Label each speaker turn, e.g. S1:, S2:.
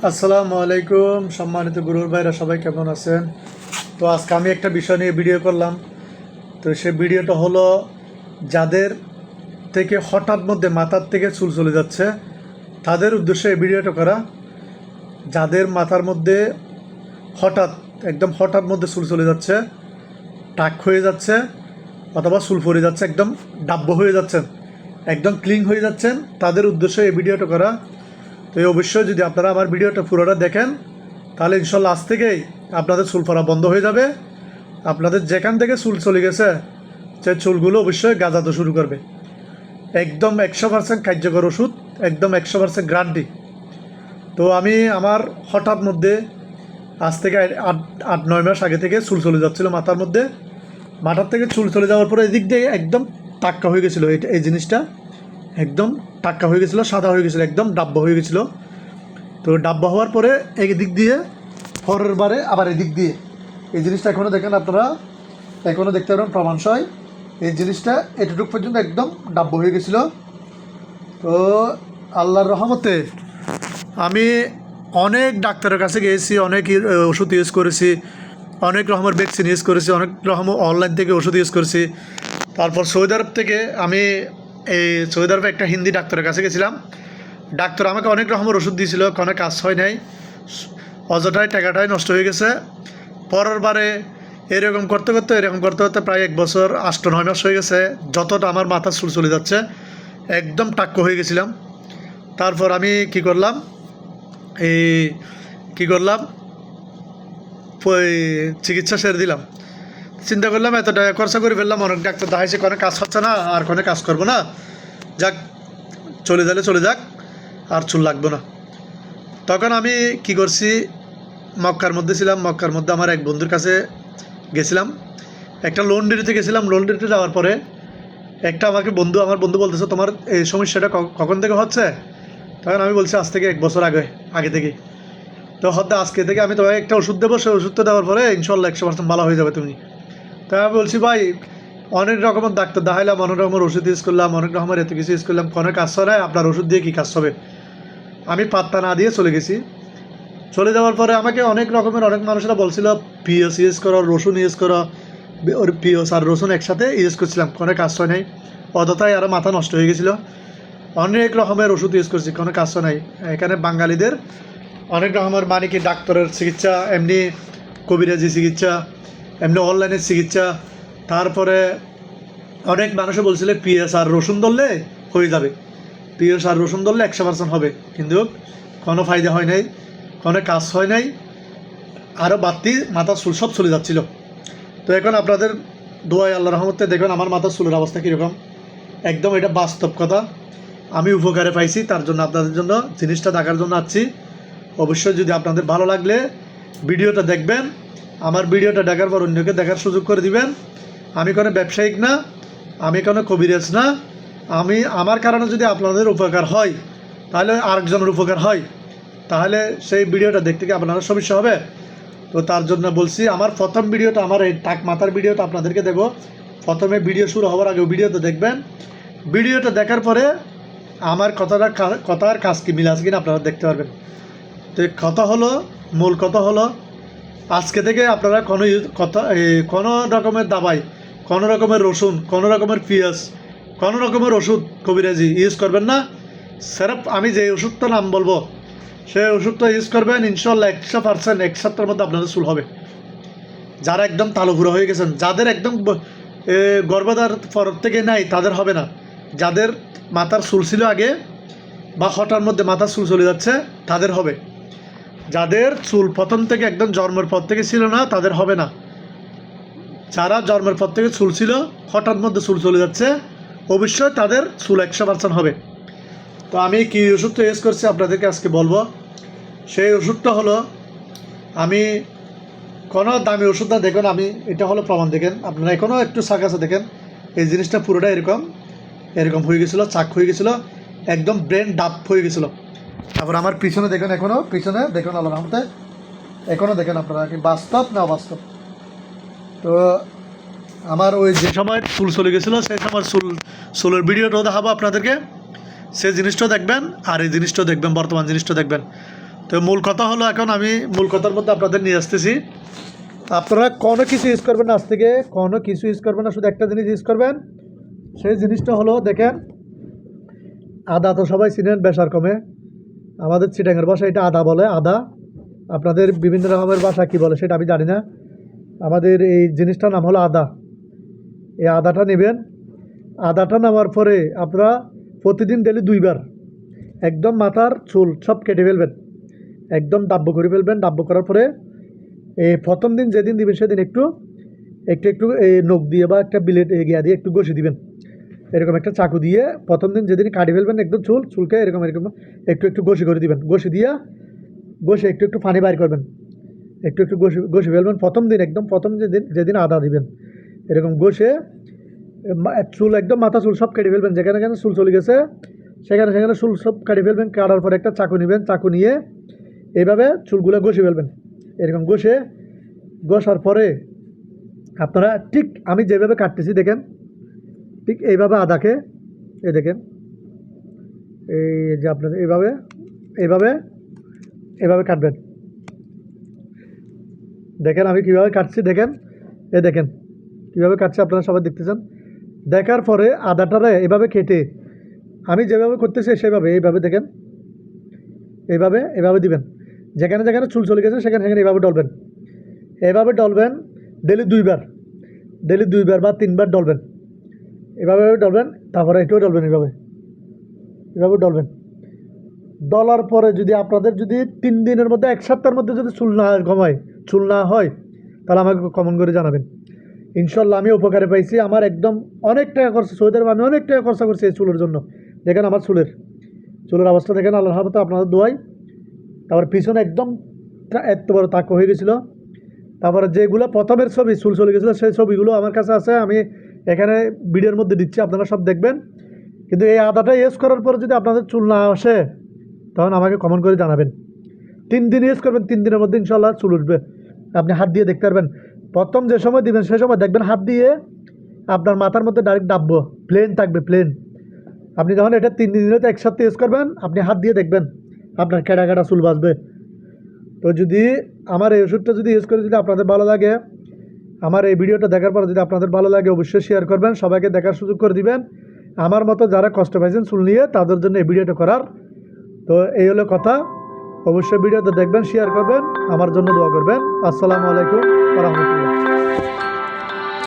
S1: আসসালামু আলাইকুম সম্মানিত গুরুর ভাইরা, সবাই কেমন আছেন? তো আজকে আমি একটা বিষয় নিয়ে ভিডিও করলাম। তো সেই ভিডিওটা হলো যাদের থেকে হঠাৎ মধ্যে মাথার থেকে চুল চলে যাচ্ছে তাদের উদ্দেশ্যে এই ভিডিওটা করা। যাদের মাথার মধ্যে হঠাৎ মধ্যে চুল চলে যাচ্ছে, টাক হয়ে যাচ্ছে অথবা চুল পড়ে যাচ্ছে, একদম ডাব্য হয়ে যাচ্ছেন, একদম ক্লিন হয়ে যাচ্ছেন, তাদের উদ্দেশ্যে এই ভিডিওটা করা। তো এই অবশ্যই যদি আপনারা আমার ভিডিওটা পুরোটা দেখেন তাহলে ইনশাল্লাহ আজ থেকেই আপনাদের চুল পড়া বন্ধ হয়ে যাবে। আপনাদের যেখান থেকে চুল চলে গেছে সেই চুলগুলো অবশ্যই গাজাতে শুরু করবে। একদম 100% কার্যকর ওষুধ, একদম 100% গ্যারান্টি। তো আমি আমার হঠাৎ মধ্যে আজ থেকে 8-9 মাস আগে থেকে চুল চলে যাচ্ছিলো মাথার থেকে চুল চলে যাওয়ার পরে এদিক দিয়ে একদম টাক্কা হয়ে গেছিলো। এই জিনিসটা একদম টাক্কা হয়ে গেছিলো, সাদা হয়ে গেছিলো, একদম ডাব্বা হয়ে গেছিলো। তো ডাব্বা হওয়ার পরে এদিক দিয়ে পরের বারে আবার এদিক দিয়ে এই জিনিসটা এখনও দেখেন, আপনারা এখনও দেখতে পারেন প্রমাণসই। এই জিনিসটা এতটুকু পর্যন্ত একদম ডাব্বা হয়ে গেছিলো। তো আল্লাহর রহমতে আমি অনেক ডাক্তারের কাছে গিয়েছি, অনেক ওষুধ ইউজ করেছি, অনেক রকমের ভ্যাকসিন ইউজ করেছি, অনেক রকম অনলাইন থেকে ওষুধ ইউজ করেছি। তারপর সৌদি আরব থেকে আমি সৌদি আরবে একটা হিন্দি ডাক্তারের কাছে গেছিলাম। ডাক্তার আমাকে অনেক রকমের ওষুধ দিয়েছিল, কোনো কাজ হয় নাই, অযথায় টাকাটাই নষ্ট হয়ে গেছে। পরের বারে এরকম করতে করতে প্রায় 1 বছর 8-9 মাস হয়ে গেছে। যতটা আমার মাথা চুল চলে যাচ্ছে একদম টাক্ক হয়ে গেছিলাম। তারপর আমি কি করলাম চিকিৎসা সেরে দিলাম। চিন্তা করলাম এত টাকা খরচা করে ফেললাম, অনেক ডাক্তার দেখাইছে, কোনো কাজ হচ্ছে না, আর কোনো কাজ করবো না, যাক চলে যাক, আর চুল লাগবে না। তখন আমি কি করছি, মক্কার মধ্যে ছিলাম। মক্কার মধ্যে আমার এক বন্ধুর কাছে গেছিলাম, একটা লন্ড্রিতে গেছিলাম। লন্ড্রিতে যাওয়ার পরে আমার বন্ধু বলতেছে, তোমার এই সমস্যাটা কখন থেকে হচ্ছে? তখন আমি বলছি আজ থেকে 1 বছর আগে থেকে। তো হয়তো আজকে থেকে আমি তোমাকে একটা ওষুধ দেবো, সেই ওষুধটা দেওয়ার পরে ইনশাল্লাহ 100% ভালো হয়ে যাবে তুমি। তাই আমি বলছি, ভাই অনেক রকমের ডাক্তার দেখাইলাম, অনেক রকমের ওষুধ ইউজ করলাম, অনেক রকমের এত কিছু ইউজ করলাম, কোনো কাজ হয়, আপনার ওষুধ দিয়ে কী কাজ হবে? আমি পাত্তা না দিয়ে চলে গেছি। চলে যাওয়ার পরে আমাকে অনেক মানুষেরা বলছিল পিএস ইউজ করো, রসুন ইউজ করো। ওর পিএস আর রসুন একসাথে ইউজ করছিলাম, কোনো কাজ হয় নাই, অযথাই আরও মাথা নষ্ট হয়ে গেছিলো। অনেক রকমের ওষুধ ইউজ করছি, কোনো কাজ নাই। এখানে বাঙালিদের অনেক রকমের মানে কি ডাক্তারের চিকিৎসা, এমনি কবিরাজি চিকিৎসা, এমনি অনলাইনের চিকিৎসা। তারপরে অনেক মানুষে বলছিল পিএস আর রসুন ধরলে হয়ে যাবে, পিএস আর রসুন ধরলে 100% হবে, কিন্তু কোনো ফায়দা হয় নাই, কোনো কাজ হয় নাই, আরও বাড়তি মাথার চুল সব চলে যাচ্ছিল। তো এখন আপনাদের দোয়ায় আল্লাহর রহমতে দেখুন আমার মাথার চুলের অবস্থা কীরকম। একদম এটা বাস্তব কথা, আমি উপকারে পাইছি, তার জন্য আপনাদের জন্য জিনিসটা দেখার জন্য আসছি। অবশ্যই যদি আপনাদের ভালো লাগলে ভিডিওটা দেখবেন, আমার ভিডিওটা দেখার পর অন্যকে দেখার সুযোগ করে দিবেন। আমি কোনো ব্যবসায়িক না, আমি কোনো কবিরাজ না, আমার কারণে যদি আপনাদের উপকার হয়, তাহলে আরেকজনের উপকার হয়, তাহলে সেই ভিডিওটা দেখতে কি আপনারা সমস্যা হবে? তো তার জন্য বলছি, আমার প্রথম ভিডিওটা, আমার এই টাক মাথার ভিডিওটা আপনাদেরকে দেবো। প্রথমে ভিডিও শুরু হওয়ার আগে ভিডিওটা দেখবেন, ভিডিওটা দেখার পরে আমার কথার কাজ কি মিল আছে কিনা আপনারা দেখতে পারবেন। তো মূল কথা হলো আজকে থেকে আপনারা কোনো রকমের দাবাই, কোনো রকমের রসুন, কোনো রকমের পিঁয়াজ, কোনো রকমের ওষুধ কবিরাজি ইউজ করবেন না। স্যার আমি যে ওষুধটার নাম বলবো সেই ওষুধটা ইউজ করবেন, ইনশাল্লাহ 100% 1 সপ্তাহের মধ্যে আপনাদের চুল হবে। যারা একদম তালুপুরা হয়ে গেছেন, যাদের একদম গর্ভধার পর থেকে নাই, তাদের হবে না। যাদের মাথার চুল ছিল আগে বা হঠাৎ মধ্যে মাথার চুল চলে যাচ্ছে, তাদের হবে। যাদের চুল প্রথম থেকে একদম জন্মের পর থেকে ছিল না, তাদের হবে না। যারা জন্মের পর থেকে চুল ছিল, হঠাৎ মধ্যে চুল চলে যাচ্ছে, অবশ্যই তাদের চুল 100% হবে। তো আমি কী ওষুধটা ইউজ করছি আপনাদেরকে আজকে বলবো। সেই ওষুধটা হলো, আমি কোনো দামি ওষুধ না, দেখুন আমি এটা হলো প্রমাণ, দেখেন আপনারা এখনও একটু শাক আছে, দেখেন এই জিনিসটা পুরোটা এরকম হয়ে গেছিলো, চাক হয়ে গেছিলো, একদম ব্রেন ডাব হয়ে গেছিলো। তারপর আমার পিছনে দেখুন, পিছনে দেখুন আল্লাহর রহমতে এখনও দেখেন আপনারা, কি বাস্তব না অবাস্তব। তো আমার ওই যে সময় চুল চলে গেছিলো সেই সময় চুলের ভিডিওটাও দেখাবো আপনাদেরকে, সেই জিনিসটাও দেখবেন, আর এই জিনিসটাও দেখবেন, বর্তমান জিনিসটা দেখবেন। তো মূল কথা হলো, এখন আমি মূল কথার মধ্যে আপনাদের নিয়ে আসতেছি। আপনারা কোনো কিছু ইউজ করবেন না, আজ থেকে কোনো কিছু ইউজ করবেন না, শুধু একটা জিনিস ইউজ করবেন। সেই জিনিসটা হলো, দেখেন, আদা তো সবাই চিনেন বেসার কমে, আমাদের চিটাঙের ভাষা এটা আদা বলে। আদা, আপনাদের বিভিন্ন রকমের ভাষা কী বলে সেটা আমি জানি না। আমাদের এই জিনিসটার নাম হলো আদা। এই আদাটা নেবেন। আদাটা নেওয়ার পরে আপনারা প্রতিদিন ডেলি 2 বার একদম মাথার চুল সব কেটে ফেলবেন, একদম ডাব্য করে ফেলবেন। ডাব্য করার পরে এই প্রথম দিন যেদিন দিবেন সেদিন একটু একটু একটু এই নখ দিয়ে বা একটা বিলেট গিয়া দিয়ে একটু ঘষে দিবেন, এরকম একটা চাকু দিয়ে। প্রথম দিন যেদিন কাটি ফেলবেন একদম চুলকে এরকম এরকম একটু একটু ঘষে করে দিবেন। ঘষে দিয়া ঘষে একটু একটু পানি বাইর করবেন, একটু একটু ঘষে ফেলবেন প্রথম দিন। একদম প্রথম যেদিন আদা দিবেন এরকম ঘষে চুল একদম মাথা চুল সব কেটে ফেলবেন। যেখানে যেখানে চুল চলে গেছে সেখানে সেখানে চুল সব কেটে ফেলবেন। কাটার পরে একটা চাকু নেবেন, চাকু নিয়ে এইভাবে চুলগুলো ঘষে ফেলবেন। এরকম ঘষার পরে আপনারা ঠিক আমি যেভাবে কাটতেছি দেখেন, ঠিক এইভাবে আদাকে এই দেখেন, এই যে আপনাদের এইভাবে এইভাবে এইভাবে কাটবেন। দেখেন আমি কীভাবে কাটছি, দেখেন, দেখেন কীভাবে কাটছি, আপনারা সবাই দেখতেছেন। দেখার পরে আদাটারে এভাবে কেটে আমি যেভাবে করতেছি সেভাবে এইভাবে দেখেন, এইভাবে এইভাবে দিবেন। যেখানে যেখানে চুল চলে গেছে সেখানে সেখানে এইভাবে ডলবেন। এভাবে ডলবেন ডেলি 2 বার, ডেলি 2 বার বা 3 বার ডলবেন। এভাবে ডলবেন, তারপরে এটাও ডলবেন, এইভাবে এভাবে ডলবেন। ডলার পরে যদি আপনাদের যদি 3 দিনের মধ্যে 1 সপ্তাহের মধ্যে যদি চুল না কমায়, চুল না হয়, তাহলে আমাকে কমেন্ট করে জানাবেন। ইনশাল্লাহ আমি উপকারে পাইছি। আমার একদম অনেক টাকা খরচা, সৌদি আরবে আমি অনেক টাকা খরচা করছি এই চুলের জন্য। দেখেন আমার চুলের অবস্থা দেখেন, আল্লাহর রহমতে আপনাদের দোয়াই। তারপর পিছনে একদম এত বড় তাক হয়ে গেছিলো। তারপরে যেগুলো প্রথমের ছবি চুল চলে গেছিলো সেই ছবিগুলো আমার কাছে আছে, আমি এখানে ভিডিওর মধ্যে দিচ্ছি, আপনারা সব দেখবেন। কিন্তু এই আদাটা ইউজ করার পর যদি আপনাদের চুল না আসে তখন আমাকে কমেন্ট করে জানাবেন। 3 দিন ইউজ করবেন, 3 দিনের মধ্যে ইনশাল্লাহ চুল উঠবে। আপনি হাত দিয়ে দেখতে পারবেন। প্রথম যে সময় দিবেন সে সময় দেখবেন হাত দিয়ে আপনার মাথার মধ্যে ডাইরেক্ট ডাববো, প্লেন থাকবে, প্লেন। আপনি যখন এটা 3 দিন তো একসাথে ইউজ করবেন, আপনি হাত দিয়ে দেখবেন আপনার কেটা কেটা চুল বাঁচবে। তো যদি আমার এই ওষুধটা যদি ইউজ করে যদি আপনাদের ভালো লাগে, আমার এই ভিডিওটা দেখার পর যদি আপনাদের ভালো লাগে অবশ্যই শেয়ার করবেন, সবাইকে দেখার সুযোগ করে দিবেন। আমার মতো যারা কষ্ট পাইছেন চুল নিয়ে তাদের জন্য এই ভিডিওটা করার। তো এই হলো কথা। অবশ্যই ভিডিওটা দেখবেন, শেয়ার করবেন, আমার জন্য দোয়া করবেন। আসসালামু আলাইকুম ওয়া রাহমাতুল্লাহ।